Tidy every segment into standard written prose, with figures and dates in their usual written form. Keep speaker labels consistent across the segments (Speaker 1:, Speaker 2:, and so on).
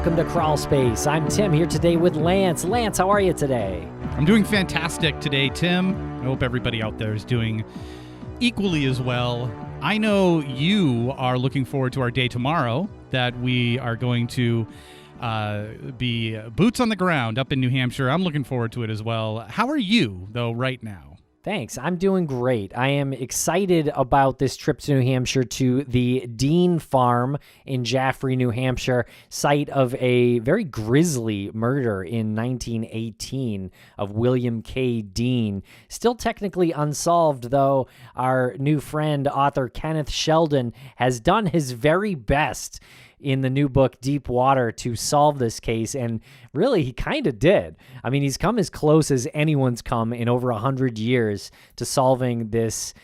Speaker 1: welcome to Crawlspace. I'm Tim here today with Lance. Lance, how are you today?
Speaker 2: I'm doing fantastic today, Tim. I hope everybody out there is doing equally as well. I know you are looking forward to our day tomorrow, that we are going to be boots on the ground up in New Hampshire. I'm looking forward to it as well. How are you, though, right now?
Speaker 1: Thanks. I'm doing great. I am excited about this trip to New Hampshire to the Dean Farm in Jaffrey, New Hampshire, site of a very grisly murder in 1918 of William K. Dean. Still technically unsolved, though. Our new friend, author Kenneth Sheldon, has done his very best in the new book, Deep Water, to solve this case, and really, he kind of did. I mean, he's come as close as anyone's come in over 100 years to solving this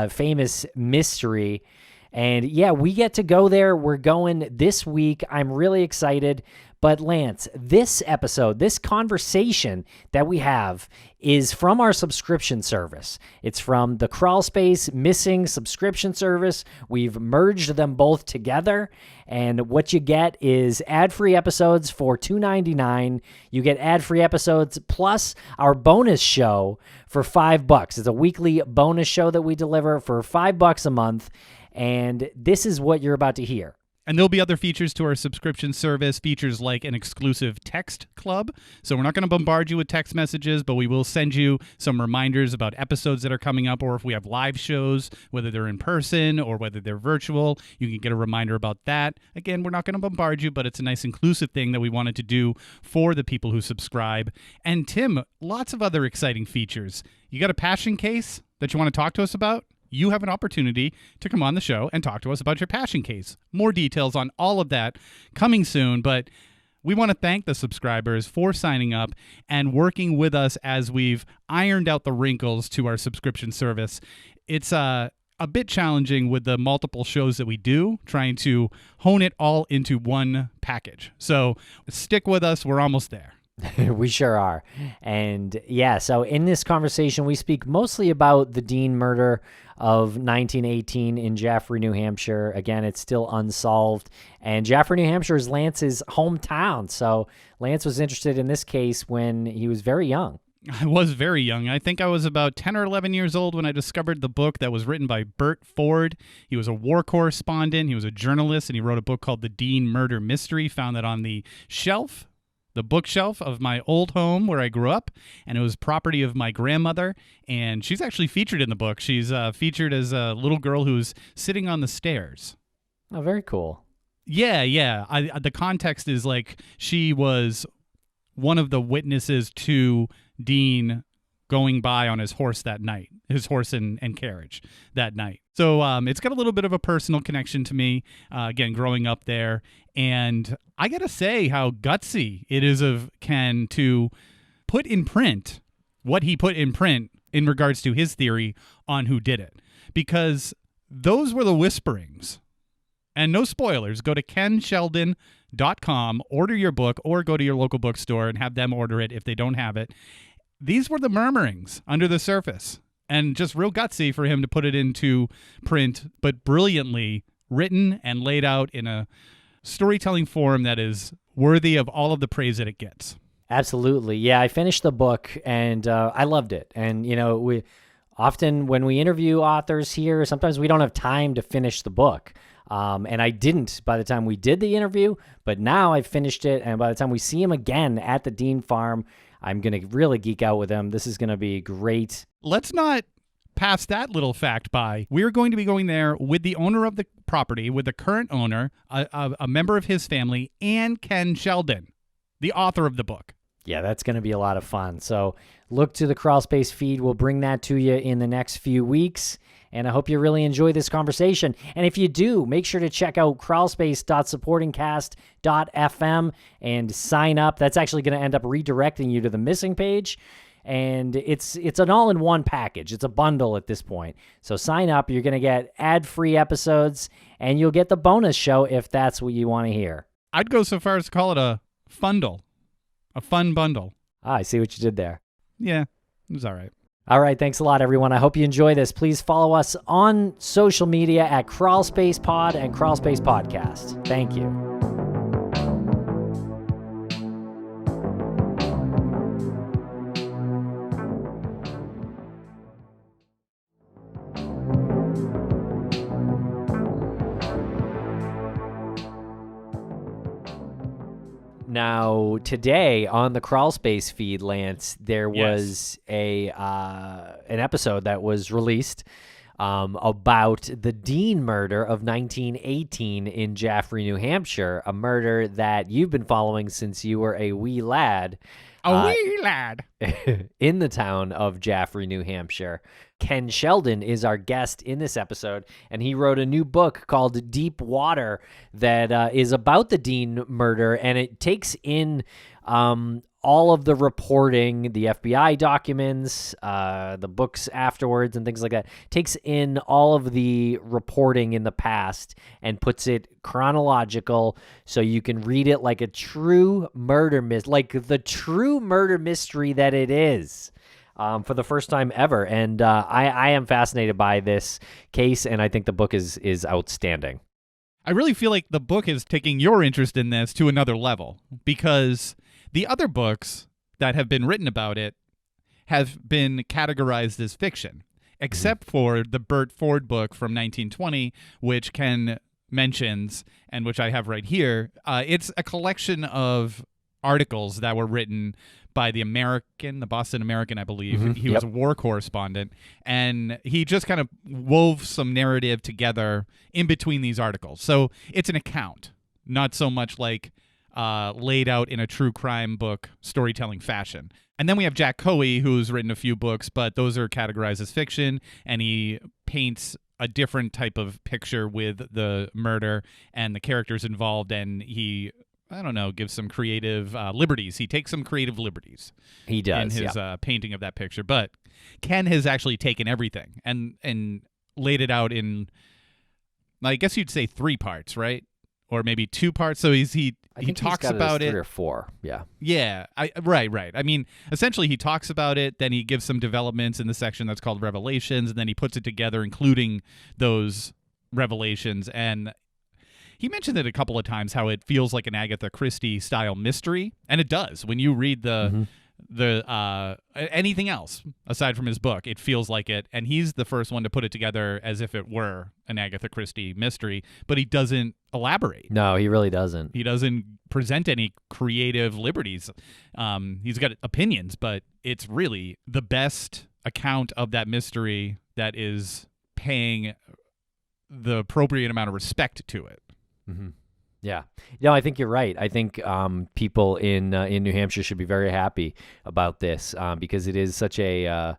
Speaker 1: famous mystery. And yeah, we get to go there. We're going this week. I'm really excited. But Lance, this episode, this conversation that we have is from our subscription service. It's from the Crawlspace Missing subscription service. We've merged them both together, and what you get is ad-free episodes for $2.99. You get ad-free episodes plus our bonus show for $5. It's a weekly bonus show that we deliver for $5 a month, and this is what you're about to hear.
Speaker 2: And there'll be other features to our subscription service, features like an exclusive text club. So we're not going to bombard you with text messages, but we will send you some reminders about episodes that are coming up, or if we have live shows, whether they're in person or whether they're virtual, you can get a reminder about that. Again, we're not going to bombard you, but it's a nice inclusive thing that we wanted to do for the people who subscribe. And Tim, lots of other exciting features. You got a passion case that you want to talk to us about? You have an opportunity to come on the show and talk to us about your passion case. More details on all of that coming soon, but we want to thank the subscribers for signing up and working with us as we've ironed out the wrinkles to our subscription service. It's a bit challenging with the multiple shows that we do, trying to hone it all into one package. So stick with us. We're almost there.
Speaker 1: We sure are. And yeah, so in this conversation, we speak mostly about the Dean murder of 1918 in Jaffrey, New Hampshire. Again, it's still unsolved. And Jaffrey, New Hampshire is Lance's hometown. So Lance was interested in this case when he was very young.
Speaker 2: I was very young. I think I was about 10 or 11 years old when I discovered the book that was written by Bert Ford. He was a war correspondent. He was a journalist, and he wrote a book called The Dean Murder Mystery, found that on the bookshelf of my old home where I grew up, and it was property of my grandmother, and she's actually featured in the book. She's featured as a little girl who's sitting on the stairs.
Speaker 1: Oh, very cool.
Speaker 2: Yeah. The context is like she was one of the witnesses to Dean going by on his horse that night, his horse and carriage that night. So it's got a little bit of a personal connection to me, again, growing up there. And I got to say how gutsy it is of Ken to put in print what he put in print in regards to his theory on who did it. Because those were the whisperings. And no spoilers, go to kensheldon.com, order your book, or go to your local bookstore and have them order it if they don't have it. These were the murmurings under the surface, and just real gutsy for him to put it into print, but brilliantly written and laid out in a storytelling form that is worthy of all of the praise that it gets.
Speaker 1: Absolutely. Yeah, I finished the book, and I loved it. And, you know, we often when we interview authors here, sometimes we don't have time to finish the book. And I didn't by the time we did the interview, but now I've finished it, and by the time we see him again at the Dean Farm, I'm going to really geek out with him. This is going to be great.
Speaker 2: Let's not pass that little fact by. We're going to be going there with the owner of the property, with the current owner, a member of his family, and Ken Sheldon, the author of the book.
Speaker 1: Yeah, that's going to be a lot of fun. So look to the Crawlspace feed. We'll bring that to you in the next few weeks. And I hope you really enjoy this conversation. And if you do, make sure to check out crawlspace.supportingcast.fm and sign up. That's actually going to end up redirecting you to the missing page. And it's an all-in-one package. It's a bundle at this point. So sign up. You're going to get ad-free episodes, and you'll get the bonus show if that's what you want to hear.
Speaker 2: I'd go so far as to call it a fundle. A fun bundle.
Speaker 1: I see what you did there.
Speaker 2: Yeah, it was all right.
Speaker 1: All right, thanks a lot, everyone. I hope you enjoy this. Please follow us on social media at Crawlspace Pod and Crawlspace Podcast. Thank you. Now, today on the Crawlspace feed, Lance, there was an episode that was released about the Dean murder of 1918 in Jaffrey, New Hampshire, a murder that you've been following since you were a wee lad.
Speaker 2: Wee lad.
Speaker 1: In the town of Jaffrey, New Hampshire. Ken Sheldon is our guest in this episode, and he wrote a new book called Deep Water that is about the Dean murder, and it takes in all of the reporting, the FBI documents, the books afterwards, and things like that. Takes in all of the reporting in the past and puts it chronological, so you can read it like a true murder like the true murder mystery that it is. For the first time ever. And I am fascinated by this case, and I think the book is outstanding.
Speaker 2: I really feel like the book is taking your interest in this to another level, because the other books that have been written about it have been categorized as fiction, except for the Burt Ford book from 1920, which Ken mentions, and which I have right here. It's a collection of articles that were written by the Boston American, I believe. He was a war correspondent, and he just kind of wove some narrative together in between these articles. So it's an account, not so much like laid out in a true crime book storytelling fashion. And then we have Jack Coey, who's written a few books, but those are categorized as fiction, and he paints a different type of picture with the murder and the characters involved, and he gives some creative liberties. He takes some creative liberties.
Speaker 1: He does,
Speaker 2: in his painting of that picture. But Ken has actually taken everything and laid it out in, I guess you'd say 3 parts, right? Or maybe 2 parts. So he talks about it.
Speaker 1: 3 or 4, yeah.
Speaker 2: Yeah, right. I mean, essentially he talks about it, then he gives some developments in the section that's called Revelations, and then he puts it together, including those revelations. And he mentioned it a couple of times, how it feels like an Agatha Christie style mystery, and it does. When you read the anything else aside from his book, it feels like it. And he's the first one to put it together as if it were an Agatha Christie mystery, but he doesn't elaborate.
Speaker 1: No, he really doesn't.
Speaker 2: He doesn't present any creative liberties. He's got opinions, but it's really the best account of that mystery that is paying the appropriate amount of respect to it.
Speaker 1: Mm-hmm. Yeah. No, I think you're right. I think people in New Hampshire should be very happy about this because it is such a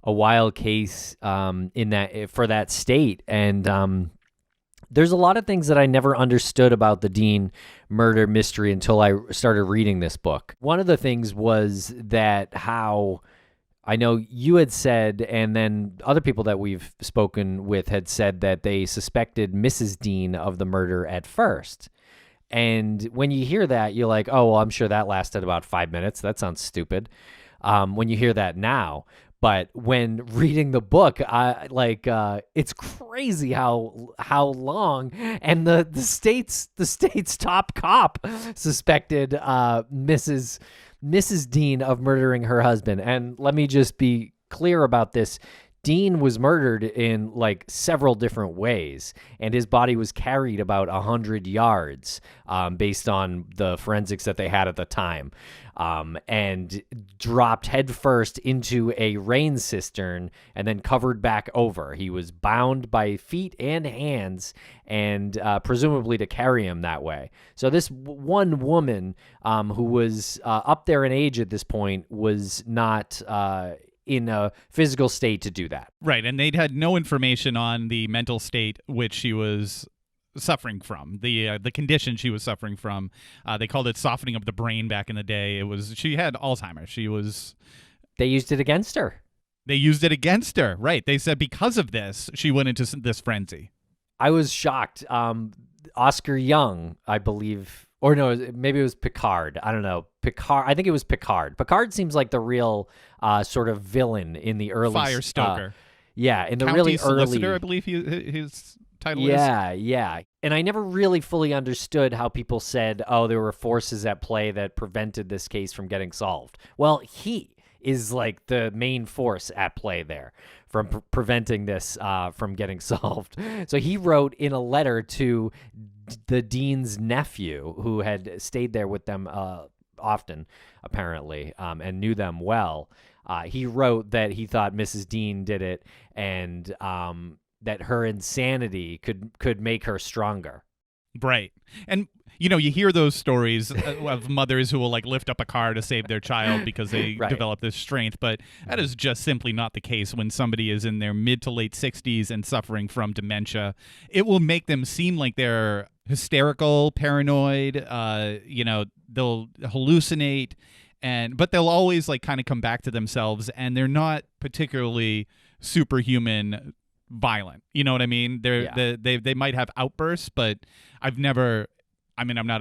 Speaker 1: wild case for that state. And there's a lot of things that I never understood about the Dean murder mystery until I started reading this book. One of the things was that how I know you had said, and then other people that we've spoken with had said that they suspected Mrs. Dean of the murder at first. And when you hear that, you're like, oh, well, I'm sure that lasted about 5 minutes. That sounds stupid when you hear that now. But when reading the book, it's crazy how long. And the state's top cop suspected Mrs. Dean of murdering her husband. And let me just be clear about this. Dean was murdered in several different ways, and his body was carried about 100 yards based on the forensics that they had at the time, and dropped headfirst into a rain cistern and then covered back over. He was bound by feet and hands, and presumably to carry him that way. So this one woman who was up there in age at this point was not in a physical state to do that.
Speaker 2: Right, and they'd had no information on the mental state which she was suffering from, the condition she was suffering from. They called it softening of the brain back in the day. She had Alzheimer's.
Speaker 1: They used it against her.
Speaker 2: Right. They said because of this, she went into this frenzy.
Speaker 1: I was shocked. Oscar Young, I believe, or no, maybe it was Picard. I don't know. I think it was Picard. Picard seems like the real sort of villain in the early...
Speaker 2: Fire Stoker.
Speaker 1: Yeah, in the
Speaker 2: County
Speaker 1: really
Speaker 2: Solicitor,
Speaker 1: early...
Speaker 2: I believe his title is.
Speaker 1: Yeah. And I never really fully understood how people said, oh, there were forces at play that prevented this case from getting solved. Well, he is like the main force at play there from preventing this from getting solved. So he wrote in a letter to the dean's nephew, who had stayed there with them often, apparently, and knew them well, he wrote that he thought Mrs. Dean did it, and that her insanity could make her stronger.
Speaker 2: Right. And, you hear those stories of mothers who will like lift up a car to save their child because they develop this strength. But that is just simply not the case when somebody is in their mid to late 60s and suffering from dementia. It will make them seem like they're hysterical, paranoid, they'll hallucinate, but they'll always like kind of come back to themselves, and they're not particularly superhuman violent. You know what I mean? They might have outbursts, but I'm not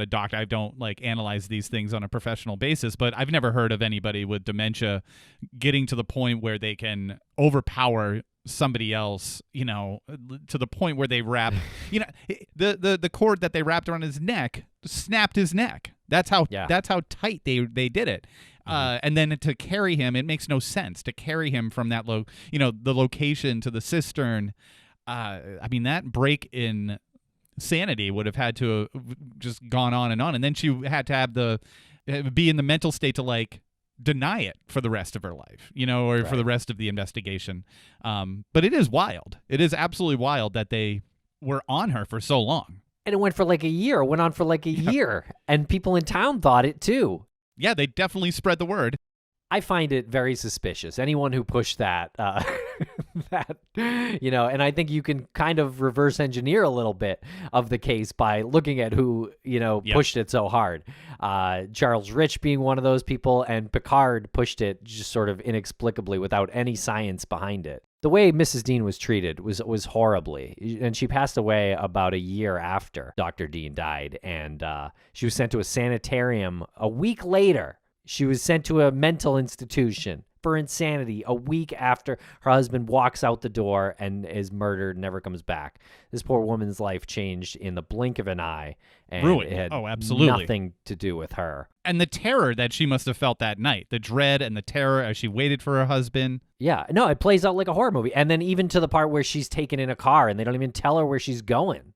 Speaker 2: a doctor. I don't like analyze these things on a professional basis, but I've never heard of anybody with dementia getting to the point where they can overpower somebody else, to the point where they wrap, the cord that they wrapped around his neck snapped his neck. That's how tight they did it. And then to carry him, it makes no sense to carry him from that the location to the cistern. That break in sanity would have had to have just gone on, and then she had to have be in the mental state to like deny it for the rest of her life, or for the rest of the investigation. But it is wild. It is absolutely wild that they were on her for so long.
Speaker 1: And it went for like a year. It went on for like a year. And people in town thought it too.
Speaker 2: Yeah, they definitely spread the word.
Speaker 1: I find it very suspicious. Anyone who pushed that, and I think you can kind of reverse engineer a little bit of the case by looking at who, pushed it so hard. Charles Rich being one of those people, and Picard pushed it just sort of inexplicably without any science behind it. The way Mrs. Dean was treated was horribly, and she passed away about a year after Dr. Dean died, and she was sent to a sanitarium a week later. She was sent to a mental institution for insanity a week after her husband walks out the door and is murdered and never comes back. This poor woman's life changed in the blink of an eye, and
Speaker 2: ruined.
Speaker 1: It had
Speaker 2: absolutely
Speaker 1: nothing to do with her.
Speaker 2: And the terror that she must have felt that night, the dread and the terror as she waited for her husband.
Speaker 1: Yeah, no, it plays out like a horror movie. And then even to the part where she's taken in a car and they don't even tell her where she's going.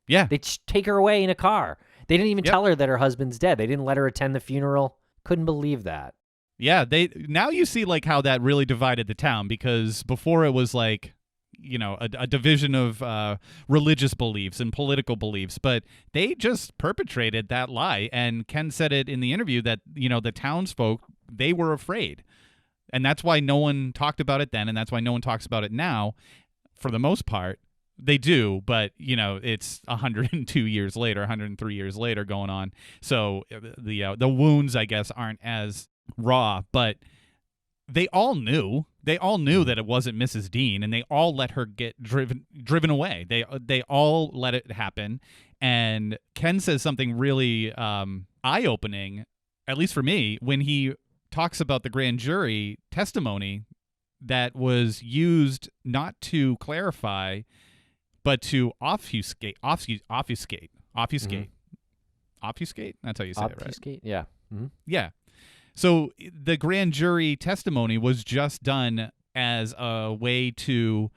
Speaker 2: Yeah.
Speaker 1: They take her away in a car. They didn't even tell her that her husband's dead. They didn't let her attend the funeral. Couldn't believe that.
Speaker 2: Yeah, now you see like how that really divided the town, because before it was like, a division of religious beliefs and political beliefs, but they just perpetrated that lie. And Ken said it in the interview that, the townsfolk, they were afraid. And that's why no one talked about it then, and that's why no one talks about it now. For the most part, they do, but, it's 102 years later, 103 years later going on. So the wounds, I guess, aren't as raw, but they all knew. They all knew that it wasn't Mrs. Dean, and they all let her get driven away. They all let it happen. And Ken says something really eye-opening, at least for me, when he talks about the grand jury testimony that was used not to clarify, but to obfuscate. Obfuscate. That's how you say it, right?
Speaker 1: Obfuscate, yeah. Mm-hmm.
Speaker 2: Yeah. So the grand jury testimony was just done as a way to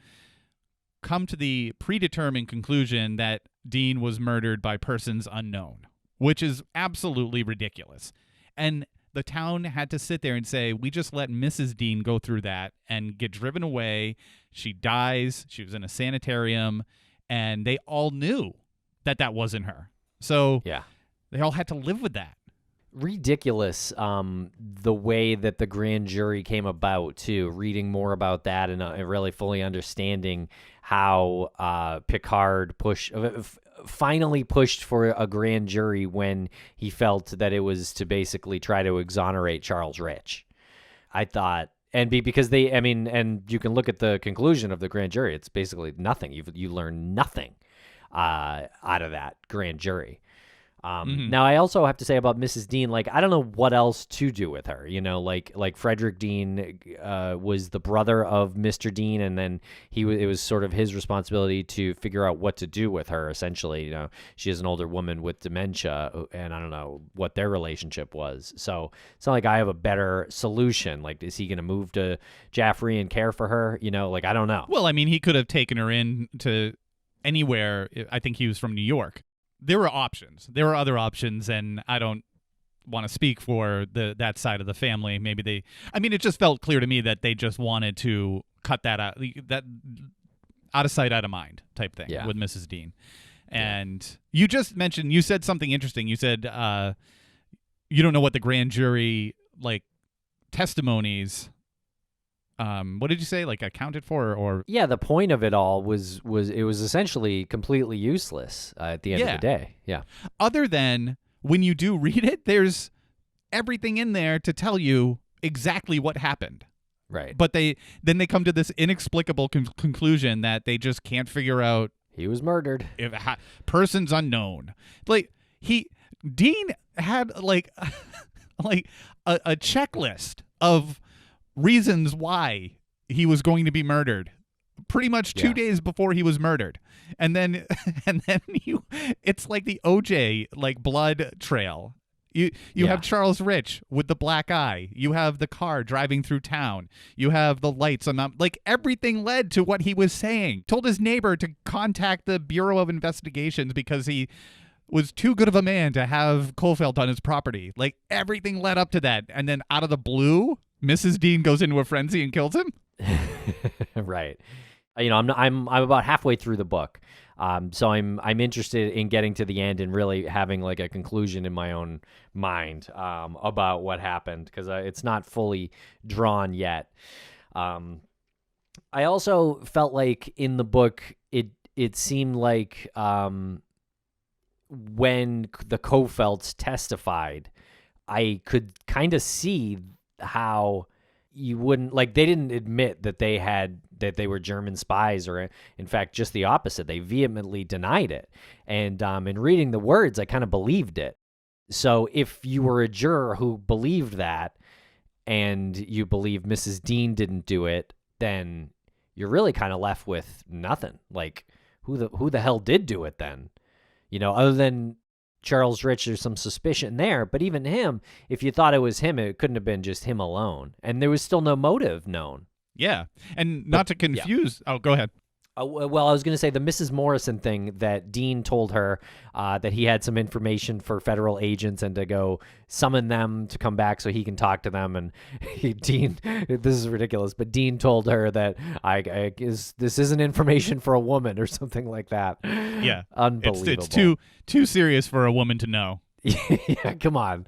Speaker 2: come to the predetermined conclusion that Dean was murdered by persons unknown, which is absolutely ridiculous. And the town had to sit there and say, we just let Mrs. Dean go through that and get driven away. She dies. She was in a sanitarium, and they all knew that that wasn't her. So they all had to live with that.
Speaker 1: Ridiculous, the way that the grand jury came about, too. Reading more about that and really fully understanding how Picard finally pushed for a grand jury when he felt that it was to basically try to exonerate Charles Rich. I thought, and because and you can look at the conclusion of the grand jury. It's basically nothing. You learn nothing out of that grand jury. Now, I also have to say about Mrs. Dean, like, I don't know what else to do with her. Like Frederick Dean was the brother of Mr. Dean, and then it was sort of his responsibility to figure out what to do with her, essentially. She is an older woman with dementia, and I don't know what their relationship was. So it's not like I have a better solution. Like, is he going to move to Jaffrey and care for her? I don't know.
Speaker 2: Well, he could have taken her in to anywhere. I think he was from New York. there were options. There were other options, and I don't want to speak for that side of the family. Maybe it just felt clear to me that they just wanted to cut that out of sight, out of mind type thing with Mrs. Dean. And you just mentioned, you said something interesting. You said you don't know what the grand jury testimonies what did you say, accounted for, or
Speaker 1: yeah, the point of it all was it was essentially completely useless at the end of the day. Yeah.
Speaker 2: Other than when you do read it, there's everything in there to tell you exactly what happened.
Speaker 1: Right.
Speaker 2: But they come to this inexplicable conclusion that they just can't figure out.
Speaker 1: He was murdered.
Speaker 2: Person's unknown. Dean had a checklist of reasons why he was going to be murdered pretty much 2 days before he was murdered. And then it's like the OJ blood trail. You have Charles Rich with the black eye. You have the car driving through town. You have the lights on everything led to what he was saying. Told his neighbor to contact the Bureau of Investigations because he was too good of a man to have Caulfield on his property. Everything led up to that. And then out of the blue, Mrs. Dean goes into a frenzy and kills him.
Speaker 1: Right. I'm about halfway through the book. So I'm interested in getting to the end and really having a conclusion in my own mind about what happened, because it's not fully drawn yet. I also felt like in the book it seemed like when the Caulfields testified, I could kind of see how you wouldn't they didn't admit that they were German spies, or in fact just the opposite. They vehemently denied it. And in reading the words, I kind of believed it. So if you were a juror who believed that, and you believe Mrs. Dean didn't do it, then you're really kind of left with nothing. Who the hell did do it then? Other than Charles Rich, there's some suspicion there, but even him, if you thought it was him, it couldn't have been just him alone. And there was still no motive known.
Speaker 2: Yeah. And not to confuse. Yeah. Oh, go ahead.
Speaker 1: Well, I was going to say the Mrs. Morrison thing that Dean told her that he had some information for federal agents and to go summon them to come back so he can talk to them. And Dean, this is ridiculous, but Dean told her that this isn't information for a woman or something like that.
Speaker 2: Yeah.
Speaker 1: Unbelievable.
Speaker 2: It's too serious for a woman to know.
Speaker 1: Yeah, come on,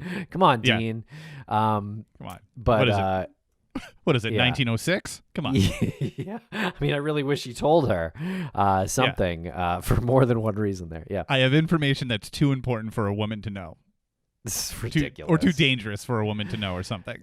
Speaker 1: Dean.
Speaker 2: Come on.
Speaker 1: But
Speaker 2: what is it? What is it, 1906? Come on.
Speaker 1: Yeah. I mean, I really wish he told her something for more than one reason there. Yeah.
Speaker 2: I have information that's too important for a woman to know.
Speaker 1: This is ridiculous.
Speaker 2: Or too dangerous for a woman to know or something.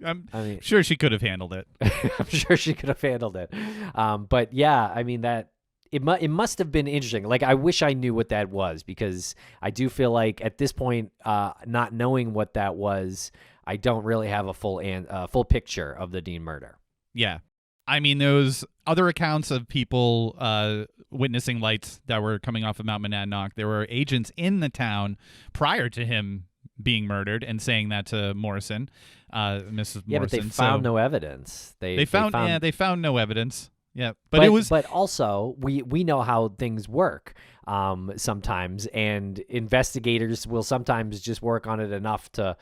Speaker 2: I'm sure she could have handled it.
Speaker 1: I'm sure she could have handled it. But yeah, I mean, that it must have been interesting. I wish I knew what that was, because I do feel like at this point, not knowing what that was, I don't really have a full picture of the Dean murder.
Speaker 2: Yeah. I mean, there was other accounts of people witnessing lights that were coming off of Mount Monadnock. There were agents in the town prior to him being murdered and saying that to Morrison, Mrs. Morrison.
Speaker 1: Yeah, but they found no evidence. They found
Speaker 2: no evidence. Yeah, but
Speaker 1: also we know how things work sometimes, and investigators will sometimes just work on it enough to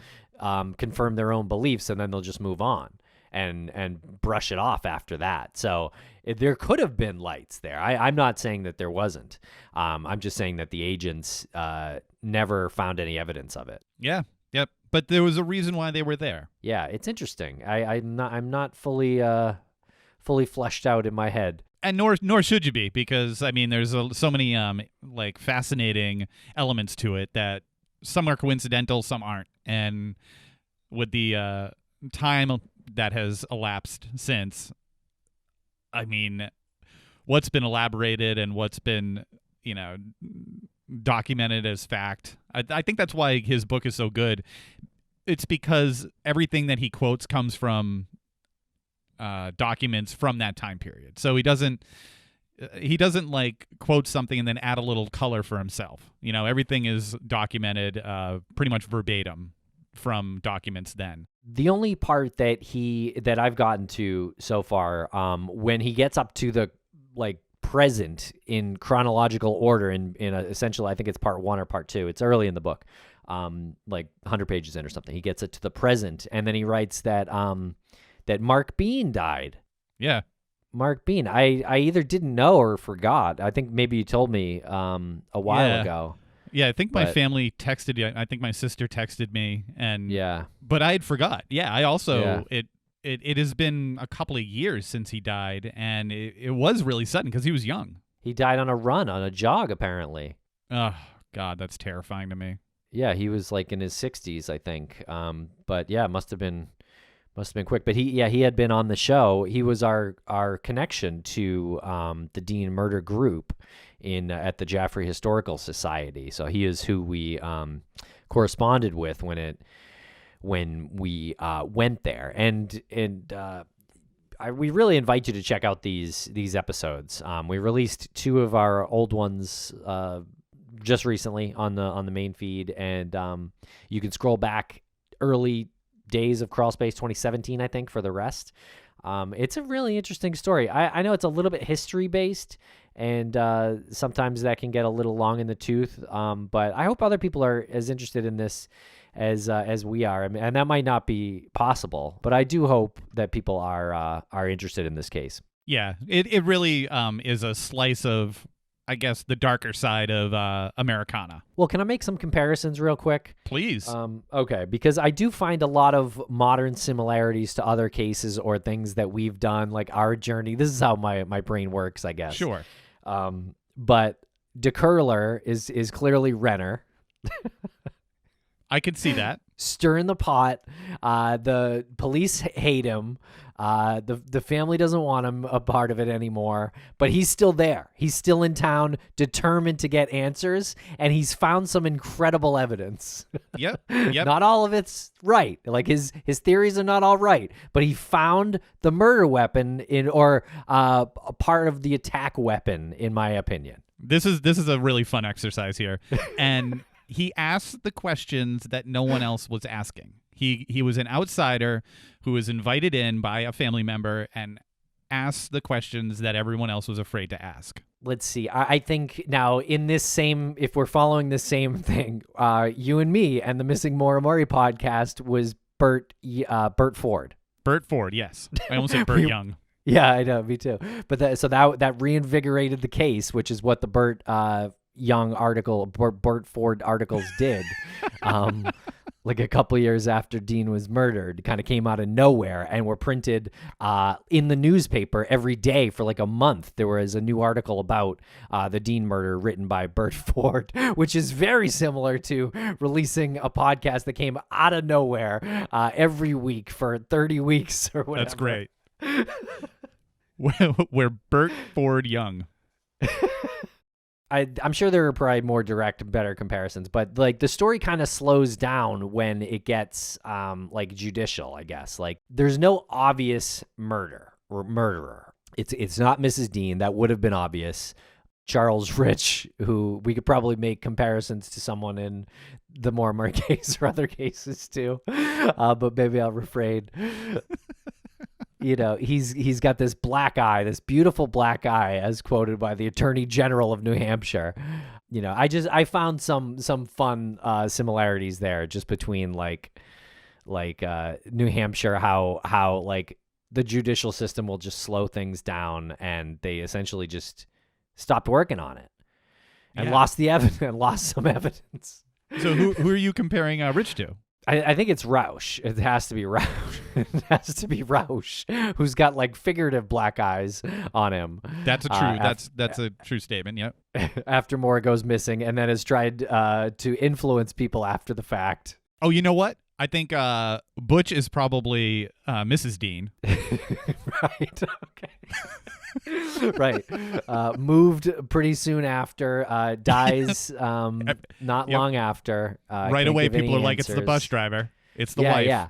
Speaker 1: confirm their own beliefs, and then they'll just move on and brush it off after that. So there could have been lights there. I'm not saying that there wasn't. I'm just saying that the agents never found any evidence of it.
Speaker 2: Yeah. Yep. But there was a reason why they were there.
Speaker 1: Yeah, it's interesting. I'm not fully fleshed out in my head.
Speaker 2: And nor should you be, because I mean, there's so many fascinating elements to it that some are coincidental, some aren't. And with the time that has elapsed since, I mean, what's been elaborated and what's been, documented as fact. I think that's why his book is so good. It's because everything that he quotes comes from documents from that time period. So he doesn't quote something and then add a little color for himself. Everything is documented pretty much verbatim from documents then.
Speaker 1: The only part that I've gotten to so far, when he gets up to the present in chronological order essentially, I think it's part 1 or part 2. It's early in the book, like 100 pages in or something. He gets it to the present, and then he writes that that Mark Bean died.
Speaker 2: Yeah.
Speaker 1: Mark Bean. I either didn't know or forgot. I think maybe you told me a while ago.
Speaker 2: Yeah, I think my family texted you. I think my sister texted me, but I had forgot. Yeah, I also it has been a couple of years since he died, and it was really sudden because he was young.
Speaker 1: He died on a jog, apparently.
Speaker 2: Oh God, that's terrifying to me.
Speaker 1: Yeah, he was like in his 60s, I think. But yeah, must have been quick. But he had been on the show. He was our connection to the Dean murder group at the Jaffrey Historical Society. So he is who we corresponded with when we went there. And we really invite you to check out these episodes. We released 2 of our old ones just recently on the main feed, and you can scroll back early days of Crawlspace 2017, I think, for the rest. It's a really interesting story. I know it's a little bit history based, and sometimes that can get a little long in the tooth. But I hope other people are as interested in this as we are, and that might not be possible. But I do hope that people are interested in this case.
Speaker 2: Yeah, it really is a slice of, I guess, the darker side of Americana.
Speaker 1: Well, can I make some comparisons real quick?
Speaker 2: Please.
Speaker 1: Okay, because I do find a lot of modern similarities to other cases or things that we've done, like our journey. This is how my brain works, I guess.
Speaker 2: Sure.
Speaker 1: But DeCurler is clearly Renner.
Speaker 2: I could see that.
Speaker 1: Stirring the pot. The police hate him. The family doesn't want him a part of it anymore, but he's still there. He's still in town, determined to get answers, and he's found some incredible evidence.
Speaker 2: Yep.
Speaker 1: Not all of it's right. Like his theories are not all right, but he found the murder weapon a part of the attack weapon, in my opinion.
Speaker 2: This is a really fun exercise here, and he asked the questions that no one else was asking. He was an outsider who was invited in by a family member and asked the questions that everyone else was afraid to ask.
Speaker 1: Let's see. I think now if we're following the same thing, you and me and the Missing Morimori podcast was Bert Ford.
Speaker 2: Bert Ford, yes. I almost said Bert Young.
Speaker 1: Yeah, I know, me too. But that reinvigorated the case, which is what the Bert Ford articles did. Like a couple years after Dean was murdered, kind of came out of nowhere and were printed in the newspaper every day for like a month. There was a new article about the Dean murder written by Bert Ford, which is very similar to releasing a podcast that came out of nowhere every week for 30 weeks or whatever.
Speaker 2: That's great. We're Bert Ford Young.
Speaker 1: I'm sure there are probably more direct, better comparisons, but like the story kind of slows down when it gets like judicial, I guess. Like there's no obvious murder or murderer. It's not Mrs. Dean. That would have been obvious. Charles Rich, who we could probably make comparisons to someone in the Morimori case or other cases too, but maybe I'll refrain. You know, he's got this black eye, this beautiful black eye, as quoted by the Attorney General of New Hampshire. You know, I found some fun similarities there, just between like New Hampshire, how like the judicial system will just slow things down, and they essentially just stopped working on it and lost the evidence and lost some evidence.
Speaker 2: So who are you comparing Rich to?
Speaker 1: I think it's Rausch. It has to be Rausch. It has to be Rausch, who's got like figurative black eyes on him.
Speaker 2: That's a true. That's a true statement. Yep.
Speaker 1: After Moore goes missing, and then has tried to influence people after the fact.
Speaker 2: Oh, you know what? I think Butch is probably Mrs. Dean.
Speaker 1: Right. Okay. Right. Moved pretty soon after. Dies not long after.
Speaker 2: Right away, people are like, it's the bus driver. It's the wife.
Speaker 1: Yeah.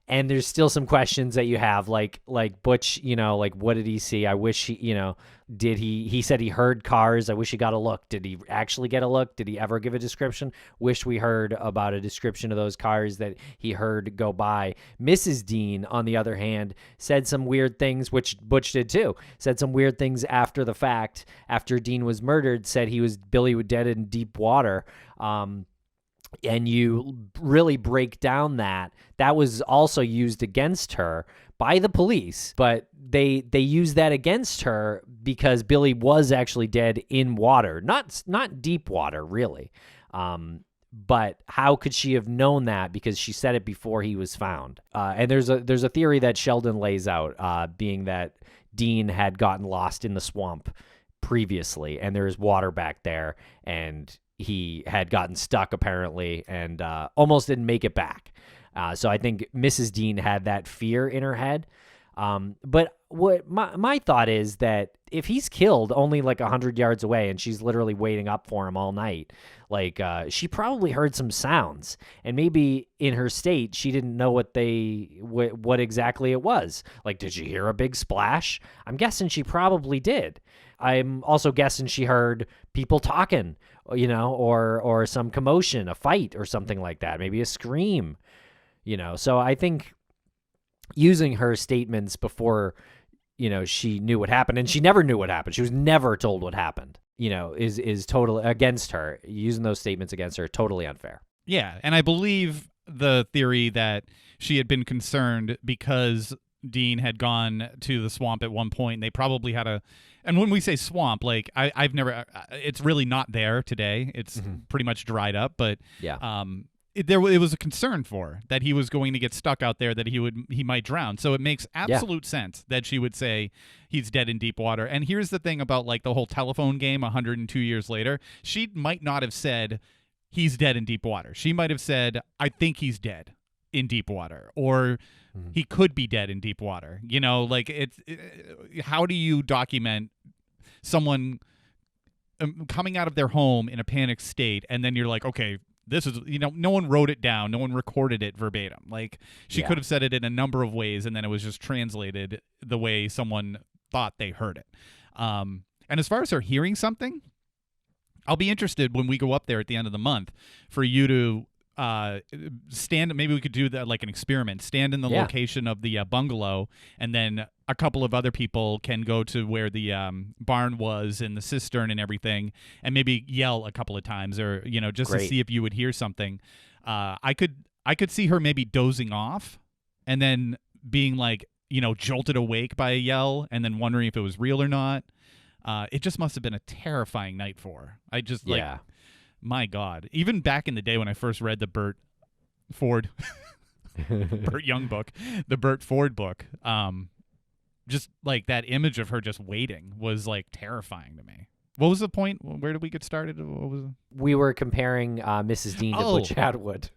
Speaker 1: And there's still some questions that you have, like Butch, like what did he see? I wish he said he heard cars. I wish he got a look. Did he actually get a look? Did he ever give a description? Wish we heard about a description of those cars that he heard go by. Mrs. Dean, on the other hand, said some weird things, which Butch did too. Said some weird things after the fact, after Dean was murdered, said Billy was dead in deep water. And you really break down that was also used against her by the police, but they used that against her because Billy was actually dead in water, not deep water, really. But how could she have known that? Because she said it before he was found. And there's a theory that Sheldon lays out, being that Dean had gotten lost in the swamp previously, and there's water back there, and he had gotten stuck apparently and almost didn't make it back. So I think Mrs. Dean had that fear in her head. But what my thought is that if he's killed only like 100 yards away and she's literally waiting up for him all night, like she probably heard some sounds, and maybe in her state she didn't know what exactly it was. Like, did she hear a big splash? I'm guessing she probably did. I'm also guessing she heard people talking, or some commotion, a fight or something like that, maybe a scream, So I think using her statements before, she knew what happened, and she never knew what happened. She was never told what happened, is totally against her. Using those statements against her, totally unfair.
Speaker 2: Yeah, and I believe the theory that she had been concerned because Dean had gone to the swamp at one point, and they probably had and when we say swamp, like I've never, it's really not there today. It's pretty much dried up, but
Speaker 1: yeah.
Speaker 2: It was a concern for that he was going to get stuck out there, that he might drown. So it makes absolute sense that she would say he's dead in deep water. And here's the thing about like the whole telephone game 102 years later, she might not have said he's dead in deep water. She might have said, I think he's dead in deep water, or he could be dead in deep water. Like how do you document someone coming out of their home in a panic state, and then you're like, okay, this is, no one wrote it down, no one recorded it verbatim. Like she could have said it in a number of ways, and then it was just translated the way someone thought they heard it. And as far as her hearing something, I'll be interested when we go up there at the end of the month for you to stand. Maybe we could do that, like an experiment. Stand in the location of the bungalow, and then a couple of other people can go to where the barn was and the cistern and everything, and maybe yell a couple of times, or just to see if you would hear something. I could see her maybe dozing off, and then being like jolted awake by a yell, and then wondering if it was real or not. It just must have been a terrifying night for her. I just my God. Even back in the day when I first read the Burt Ford, Burt Young book, the Burt Ford book, just like that image of her just waiting was like terrifying to me. What was the point? Where did we get started? What was it?
Speaker 1: We were comparing Mrs. Dean to Butch Atwood.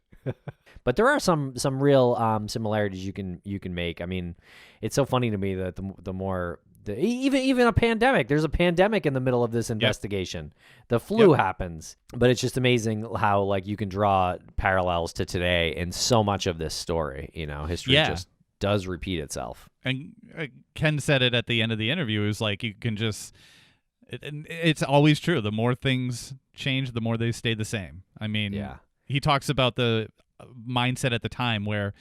Speaker 1: But there are some real similarities you can make. I mean, it's so funny to me that the more even a pandemic. There's a pandemic in the middle of this investigation. Yep. The flu happens, but it's just amazing how like you can draw parallels to today in so much of this story. History just does repeat itself. And
Speaker 2: Ken said it at the end of the interview. It was like you can just. It's always true. The more things change, the more they stay the same. I mean, he talks about the mindset at the time where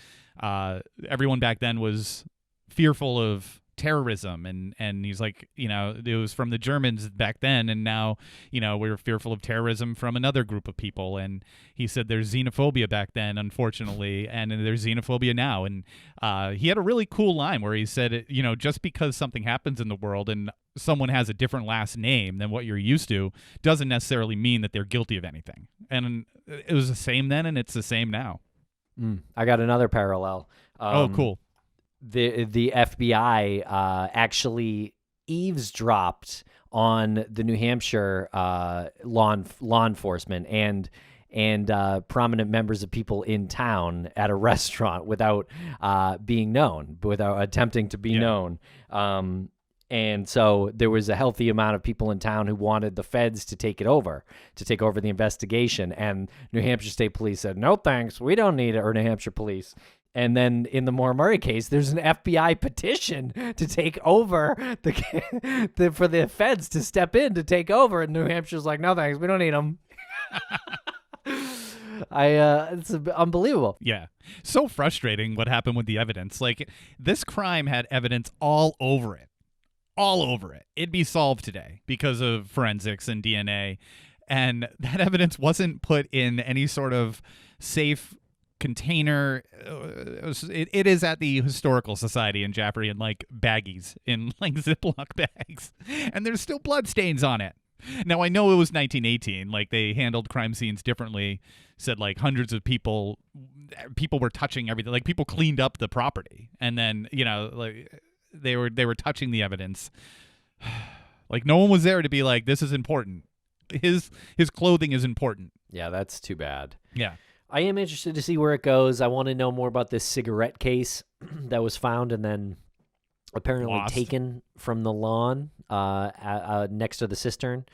Speaker 2: everyone back then was fearful of terrorism, and he's like, it was from the Germans back then, and now we're fearful of terrorism from another group of people. And he said there's xenophobia back then, unfortunately, and there's xenophobia now. And he had a really cool line where he said, just because something happens in the world and someone has a different last name than what you're used to doesn't necessarily mean that they're guilty of anything. And it was the same then, and it's the same now.
Speaker 1: I got another parallel.
Speaker 2: Oh, cool.
Speaker 1: The FBI actually eavesdropped on the New Hampshire law enforcement and prominent members of people in town at a restaurant without being known, without attempting to be known. And so there was a healthy amount of people in town who wanted the feds to take over the investigation. And New Hampshire State Police said, no, thanks. We don't need it. Or New Hampshire Police. And then in the Maura Murray case, there's an FBI petition to take over for the feds to step in to take over. And New Hampshire's like, no, thanks. We don't need them. It's unbelievable.
Speaker 2: Yeah. So frustrating what happened with the evidence. Like, this crime had evidence all over it. All over it. It'd be solved today because of forensics and DNA. And that evidence wasn't put in any sort of safe container. It is at the Historical Society in Jaffrey in like baggies, in like Ziploc bags. And there's still blood stains on it. Now, I know it was 1918. Like, they handled crime scenes differently. Said like hundreds of people were touching everything. Like, people cleaned up the property, and then like they were touching the evidence. Like, no one was there to be like, this is important. His clothing is important.
Speaker 1: Yeah, that's too bad.
Speaker 2: Yeah.
Speaker 1: I am interested to see where it goes. I want to know more about this cigarette case that was found and then apparently
Speaker 2: Lost.
Speaker 1: taken from the lawn next to the cistern.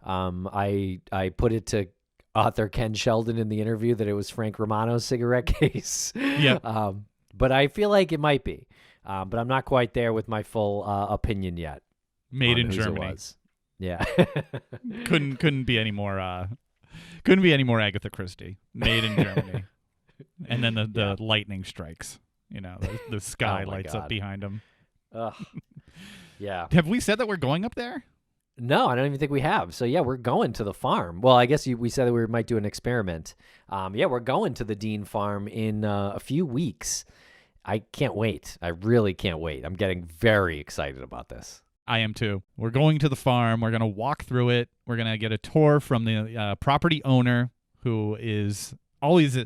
Speaker 1: I put it to author Ken Sheldon in the interview that it was Frank Romano's cigarette case.
Speaker 2: Yeah.
Speaker 1: But I feel like it might be. But I'm not quite there with my full opinion yet.
Speaker 2: Made in
Speaker 1: whose it
Speaker 2: Germany.
Speaker 1: was. Yeah.
Speaker 2: couldn't be any more Agatha Christie. Made in Germany. And then the lightning strikes. The sky
Speaker 1: Oh my
Speaker 2: lights
Speaker 1: God.
Speaker 2: up behind him.
Speaker 1: Ugh. Yeah.
Speaker 2: Have we said that we're going up there?
Speaker 1: No, I don't even think we have. So, yeah, we're going to the farm. Well, I guess we said that we might do an experiment. Yeah, we're going to the Dean farm in a few weeks. I can't wait. I really can't wait. I'm getting very excited about this.
Speaker 2: I am too. We're going to the farm. We're going to walk through it. We're going to get a tour from the property owner, who is always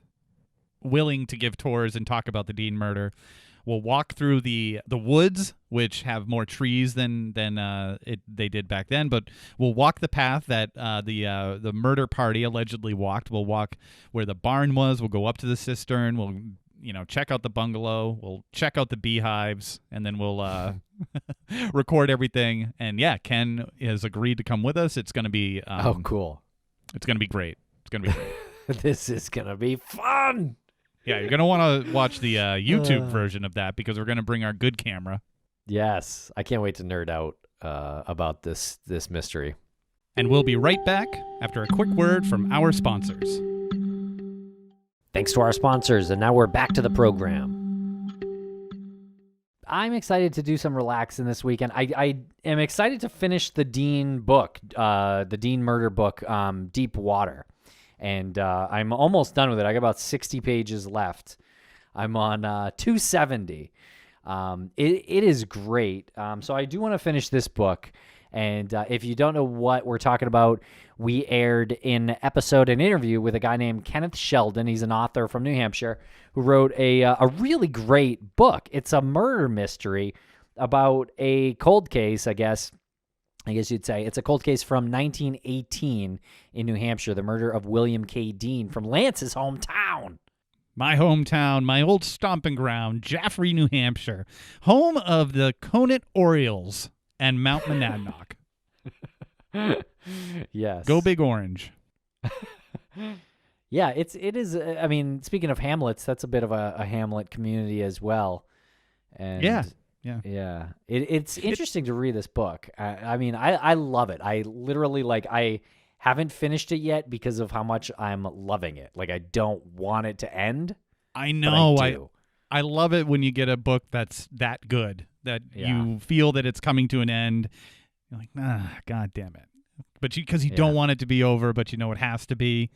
Speaker 2: willing to give tours and talk about the Dean murder. We'll walk through the woods, which have more trees than they did back then. But we'll walk the path that the murder party allegedly walked. We'll walk where the barn was. We'll go up to the cistern. We'll check out the bungalow. We'll check out the beehives, and then we'll record everything. And yeah, Ken has agreed to come with us. It's going to be
Speaker 1: Oh, cool.
Speaker 2: It's going to be great. It's going to be great.
Speaker 1: This is going to be fun.
Speaker 2: Yeah, you're going to want to watch the YouTube version of that, because we're going to bring our good camera.
Speaker 1: Yes. I can't wait to nerd out about this mystery.
Speaker 2: And we'll be right back after a quick word from our sponsors.
Speaker 1: Thanks to our sponsors, and now we're back to the program. I'm excited to do some relaxing this weekend. I am excited to finish the Dean book, the Dean murder book, Deep Water. And I'm almost done with it. I got about 60 pages left. I'm on 270. It is great. So I do want to finish this book. And if you don't know what we're talking about, we aired an interview with a guy named Kenneth Sheldon. He's an author from New Hampshire who wrote a really great book. It's a murder mystery about a cold case, I guess you'd say. It's a cold case from 1918 in New Hampshire, the murder of William K. Dean from Lance's hometown.
Speaker 2: My hometown, my old stomping ground, Jaffrey, New Hampshire, home of the Conant Orioles and Mount Monadnock.
Speaker 1: Yes.
Speaker 2: Go Big Orange.
Speaker 1: Yeah, it is. I mean, speaking of hamlets, that's a bit of a hamlet community as well. And yeah. It's interesting to read this book. I mean, I love it. I literally I haven't finished it yet because of how much I'm loving it. Like, I don't want it to end.
Speaker 2: I know.
Speaker 1: I do.
Speaker 2: I love it when you get a book that's that good, that you feel that it's coming to an end. You're like, God damn it. But because you don't want it to be over, but you know it has to be.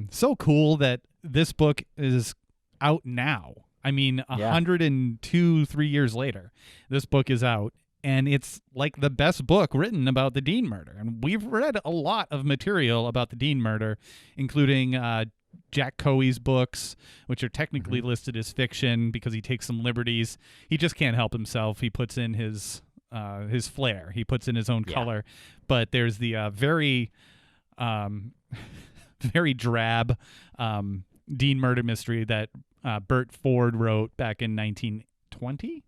Speaker 2: So cool that this book is out now. I mean, 3 years later, this book is out, and it's like the best book written about the Dean murder. And we've read a lot of material about the Dean murder, including Jack Coey's books, which are technically listed as fiction because he takes some liberties. He just can't help himself. He puts in his flair. He puts in his own color. But there's the very very drab Dean murder mystery that Bert Ford wrote back in 1920,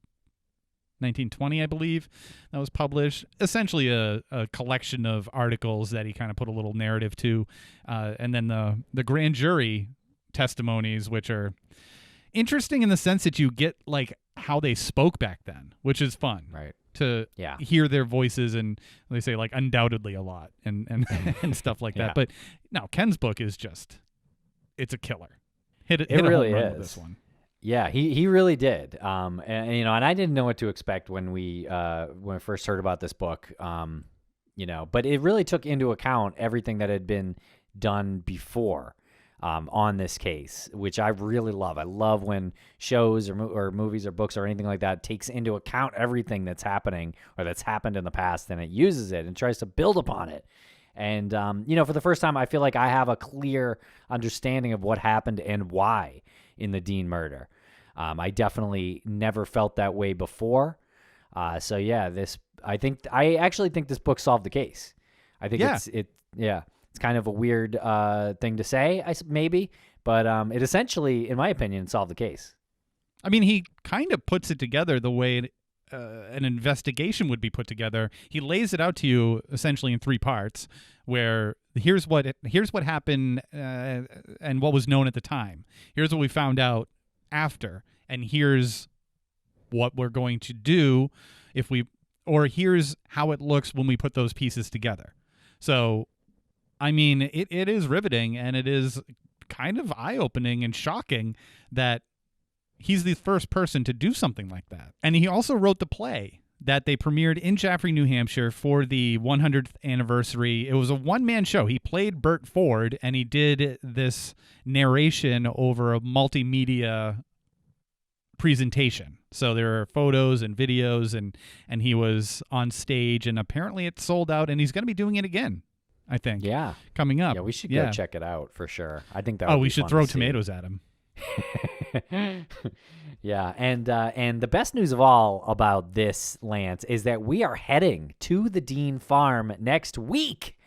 Speaker 2: I believe, that was published. Essentially a collection of articles that he kind of put a little narrative to. And then the grand jury testimonies, which are interesting in the sense that you get like how they spoke back then, which is fun.
Speaker 1: Right.
Speaker 2: To hear their voices, and they say like undoubtedly a lot and and stuff like that. But no, Ken's book is just, it's a killer. Hit a
Speaker 1: really
Speaker 2: home run
Speaker 1: is.
Speaker 2: with this one.
Speaker 1: Yeah, he really did. And I didn't know what to expect when we first heard about this book. But it really took into account everything that had been done before on this case, which I really love. I love when shows or movies or books or anything like that takes into account everything that's happening or that's happened in the past, and it uses it and tries to build upon it. And, for the first time, I feel like I have a clear understanding of what happened and why in the Dean murder. I definitely never felt that way before. I actually think this book solved the case. I think it's kind of a weird thing to say, maybe, but it essentially, in my opinion, solved the case.
Speaker 2: I mean, he kind of puts it together the way an investigation would be put together. He lays it out to you essentially in 3 parts, where here's what happened and what was known at the time. Here's what we found out after, and here's what we're going to do here's how it looks when we put those pieces together. So, I mean, it is riveting, and it is kind of eye-opening and shocking that he's the first person to do something like that. And he also wrote the play that they premiered in Jaffrey, New Hampshire for the 100th anniversary. It was a one-man show. He played Bert Ford, and he did this narration over a multimedia presentation. So there are photos and videos, and he was on stage, and apparently it sold out, and he's going to be doing it again, I think. Yeah. Coming up.
Speaker 1: Yeah, we should go check it out for sure. I think that would be
Speaker 2: we should
Speaker 1: fun
Speaker 2: throw
Speaker 1: to see.
Speaker 2: tomatoes at him.
Speaker 1: Yeah, and the best news of all about this, Lance, is that we are heading to the Dean farm next week.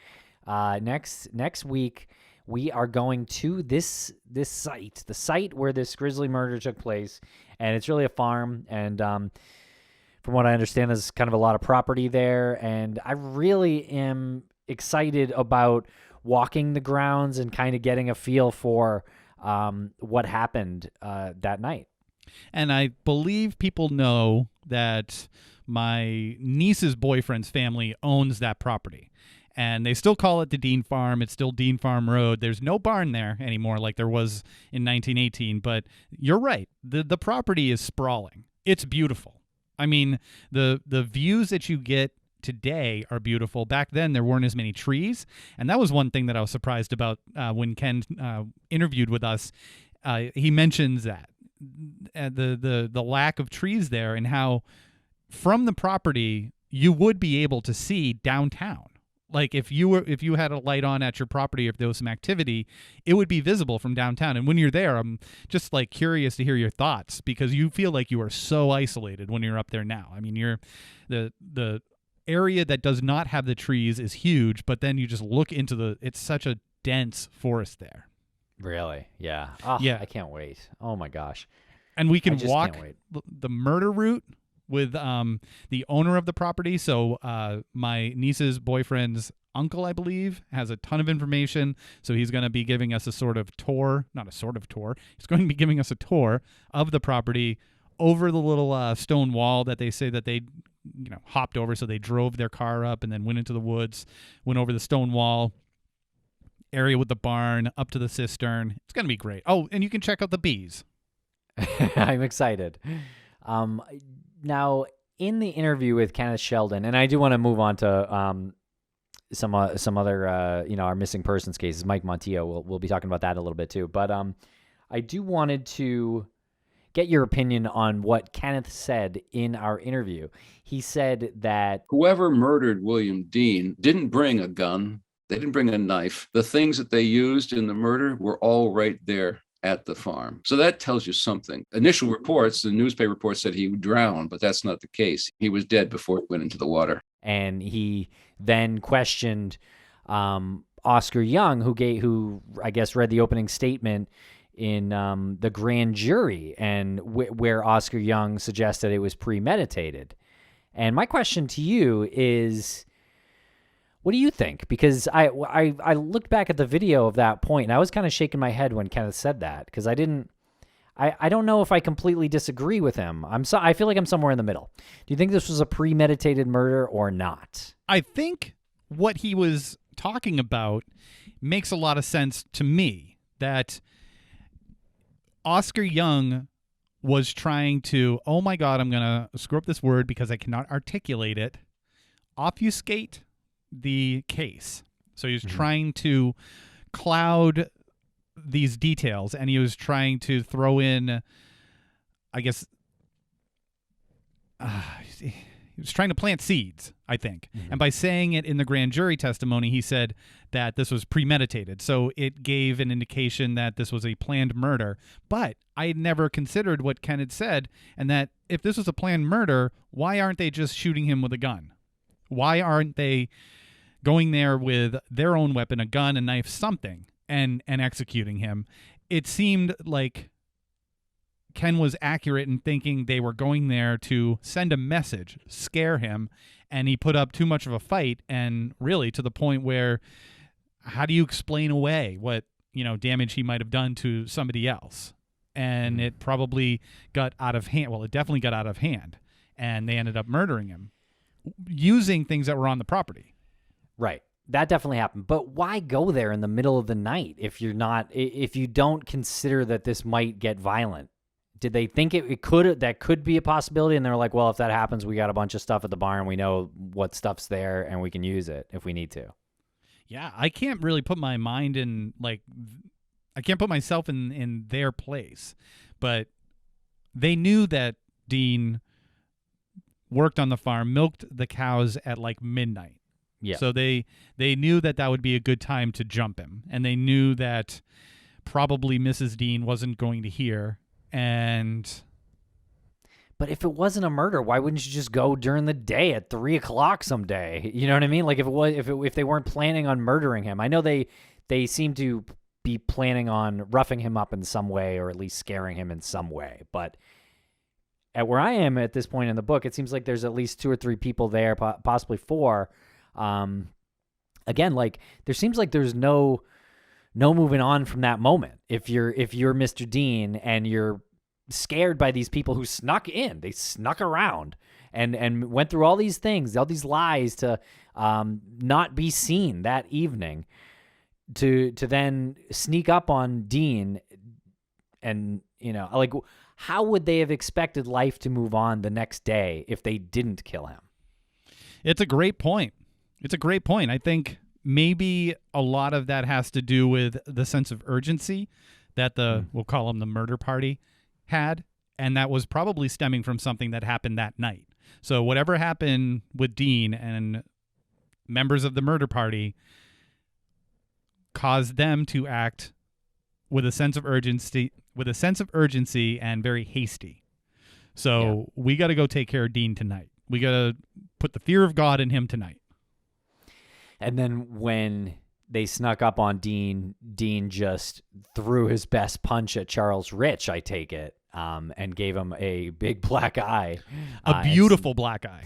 Speaker 1: Next week, we are going to this site, the site where this grisly murder took place, and it's really a farm. And from what I understand, there's kind of a lot of property there, and I really am excited about walking the grounds and kind of getting a feel for what happened that night.
Speaker 2: And I believe people know that my niece's boyfriend's family owns that property. And they still call it the Dean Farm. It's still Dean Farm Road. There's no barn there anymore like there was in 1918. But you're right. The property is sprawling. It's beautiful. I mean, the views that you get today are beautiful. Back then, there weren't as many trees. And that was one thing that I was surprised about when Ken interviewed with us. He mentions that. The lack of trees there, and how from the property you would be able to see downtown. Like if you had a light on at your property, if there was some activity, it would be visible from downtown. And when you're there, I'm just like curious to hear your thoughts, because you feel like you are so isolated when you're up there now. I mean, you're the area that does not have the trees is huge, but then you just look into it's such a dense forest there.
Speaker 1: Really? Yeah. Oh, yeah. I can't wait. Oh my gosh.
Speaker 2: And we can walk the murder route with the owner of the property. So my niece's boyfriend's uncle, I believe, has a ton of information. So he's going to be giving us a sort of tour, not a sort of tour. He's going to be giving us a tour of the property over the little stone wall that they say that they hopped over. So they drove their car up and then went into the woods, went over the stone wall area with the barn up to the cistern. It's going to be great. Oh, and you can check out the bees.
Speaker 1: I'm excited. Now, in the interview with Kenneth Sheldon, and I do want to move on to some other our missing persons cases. Mike Montillo, we'll be talking about that a little bit too. But I do wanted to get your opinion on what Kenneth said in our interview. He said that
Speaker 3: whoever murdered William Dean didn't bring a gun. They didn't bring a knife. The things that they used in the murder were all right there at the farm. So that tells you something. Initial reports, the newspaper reports said he drowned, but that's not the case. He was dead before he went into the water.
Speaker 1: And he then questioned Oscar Young, who I guess read the opening statement in the grand jury, and where Oscar Young suggested it was premeditated. And my question to you is, what do you think? Because I looked back at the video of that point, and I was kind of shaking my head when Kenneth said that, because I I don't know if I completely disagree with him. I feel like I'm somewhere in the middle. Do you think this was a premeditated murder or not?
Speaker 2: I think what he was talking about makes a lot of sense to me, that Oscar Young was trying to, oh my God, I'm going to screw up this word because I cannot articulate it, obfuscate the case. So he was trying to cloud these details, and he was trying to throw in, I guess, he was trying to plant seeds, I think. And by saying it in the grand jury testimony, he said that this was premeditated. So it gave an indication that this was a planned murder. But I had never considered what Ken had said, and that if this was a planned murder, why aren't they just shooting him with a gun? Why aren't they going there with their own weapon, a gun, a knife, something, and executing him? It seemed like Ken was accurate in thinking they were going there to send a message, scare him, and he put up too much of a fight, and really to the point where how do you explain away what, damage he might have done to somebody else? And it probably got out of hand. Well, it definitely got out of hand, and they ended up murdering him using things that were on the property.
Speaker 1: Right. That definitely happened. But why go there in the middle of the night if you don't consider that this might get violent? Did they think that could be a possibility? And they're like, well, if that happens, we got a bunch of stuff at the barn. We know what stuff's there and we can use it if we need to.
Speaker 2: Yeah. I can't really put my mind in, I can't put myself in their place, but they knew that Dean worked on the farm, milked the cows at midnight.
Speaker 1: Yeah.
Speaker 2: So they knew that would be a good time to jump him, and they knew that probably Mrs. Dean wasn't going to hear.
Speaker 1: But if it wasn't a murder, why wouldn't you just go during the day at 3:00 someday? You know what I mean? Like if they weren't planning on murdering him. I know they seem to be planning on roughing him up in some way, or at least scaring him in some way. But at where I am at this point in the book, it seems like there's at least 2 or 3 people there, possibly 4. Again, there seems like there's no moving on from that moment. If you're Mr. Dean and you're scared by these people who snuck in, they snuck around and went through all these things, all these lies to not be seen that evening, to then sneak up on Dean, and how would they have expected life to move on the next day if they didn't kill him?
Speaker 2: It's a great point. I think maybe a lot of that has to do with the sense of urgency that we'll call them the murder party, had, and that was probably stemming from something that happened that night. So whatever happened with Dean and members of the murder party caused them to act with a sense of urgency and very hasty. So we got to go take care of Dean tonight. We got to put the fear of God in him tonight.
Speaker 1: And then when they snuck up on Dean just threw his best punch at Charles Rich, I take it, and gave him a big black eye.
Speaker 2: A beautiful black eye.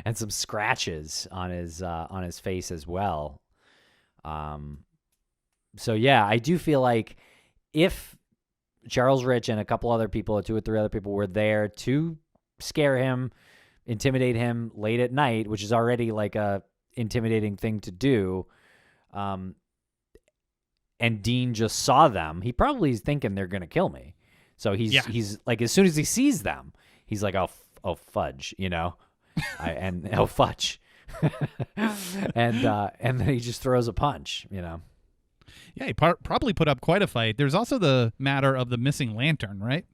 Speaker 1: And some scratches on his face as well. So, yeah, I do feel like if Charles Rich and a couple other people, 2 or 3 other people, were there to scare him, intimidate him late at night, which is already a intimidating thing to do, and Dean just saw them, he probably is thinking they're going to kill me. So he's like, as soon as he sees them, he's like, oh fudge, and oh fudge. and then he just throws a punch,
Speaker 2: Yeah, he probably put up quite a fight. There's also the matter of the missing lantern, right?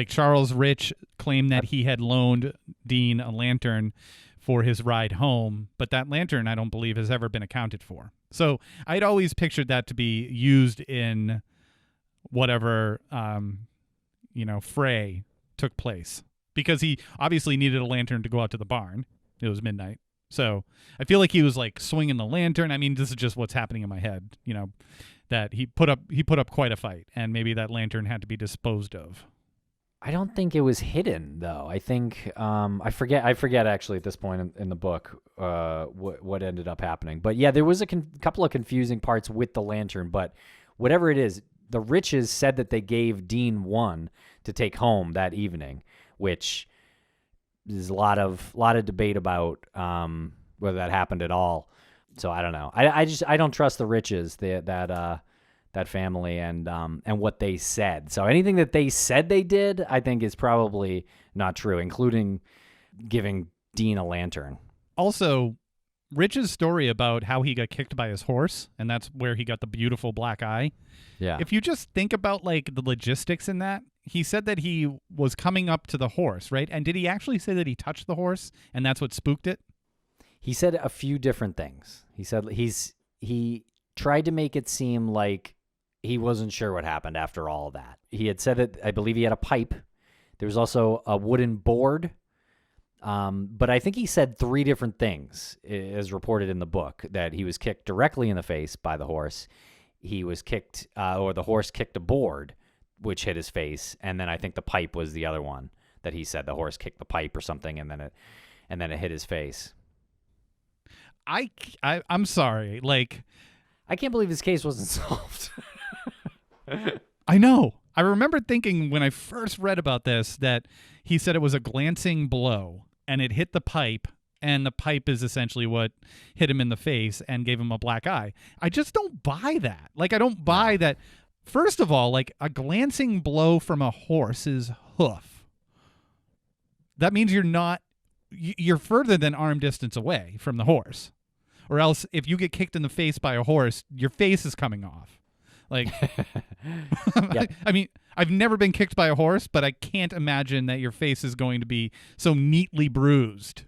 Speaker 2: Charles Rich claimed that he had loaned Dean a lantern for his ride home, but that lantern, I don't believe, has ever been accounted for. So I'd always pictured that to be used in whatever, fray took place, because he obviously needed a lantern to go out to the barn. It was midnight. So I feel like he was swinging the lantern. I mean, this is just what's happening in my head, that he put up quite a fight, and maybe that lantern had to be disposed of.
Speaker 1: I don't think it was hidden, though. I think I forget actually at this point in the book what ended up happening. But yeah, there was a couple of confusing parts with the lantern. But whatever it is, the Riches said that they gave Dean one to take home that evening, which there's a lot of debate about whether that happened at all. So I don't know. I don't trust the Riches, that family, and what they said. So anything that they said they did, I think is probably not true, including giving Dean a lantern.
Speaker 2: Also, Rich's story about how he got kicked by his horse, and that's where he got the beautiful black eye.
Speaker 1: Yeah.
Speaker 2: If you just think about like the logistics in that, he said that he was coming up to the horse, right? And did he actually say that he touched the horse and that's what spooked it?
Speaker 1: He said a few different things. He said he tried to make it seem like he wasn't sure what happened after all of that. He had said that, I believe he had a pipe. There was also a wooden board. But I think he said three different things, as reported in the book, that he was kicked directly in the face by the horse. He was kicked, or the horse kicked a board, which hit his face. And then I think the pipe was the other one that he said the horse kicked the pipe or something. And then it hit his face.
Speaker 2: I'm sorry. Like,
Speaker 1: I can't believe his case wasn't solved.
Speaker 2: I know. I remember thinking when I first read about this that he said it was a glancing blow and it hit the pipe, and the pipe is essentially what hit him in the face and gave him a black eye. I just don't buy that. Like, I don't buy that. First of all, like, a glancing blow from a horse's hoof. That means you're further than arm distance away from the horse. Or else if you get kicked in the face by a horse, your face is coming off. Like,
Speaker 1: Yeah.
Speaker 2: I mean, I've never been kicked by a horse, but I can't imagine that your face is going to be so neatly bruised.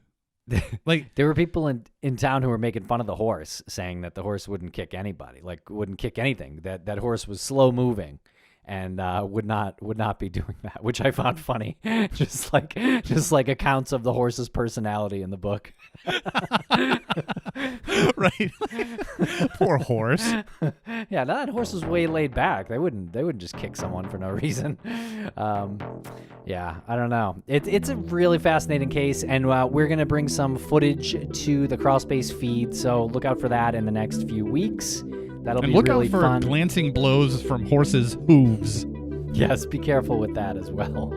Speaker 2: Like,
Speaker 1: there were people in town who were making fun of the horse, saying that the horse wouldn't kick anybody, like wouldn't kick anything. That horse was slow moving, and would not be doing that, which I found funny. just like accounts of the horse's personality in the book.
Speaker 2: right? Poor horse.
Speaker 1: Yeah, that horse was way laid back. They wouldn't just kick someone for no reason. Yeah, I don't know. It's a really fascinating case, and we're gonna bring some footage to the Crawlspace feed. So look out for that in the next few weeks. That'll
Speaker 2: And
Speaker 1: be
Speaker 2: look
Speaker 1: really
Speaker 2: out for
Speaker 1: fun.
Speaker 2: glancing blows from horses' hooves.
Speaker 1: Yes, be careful with that as well.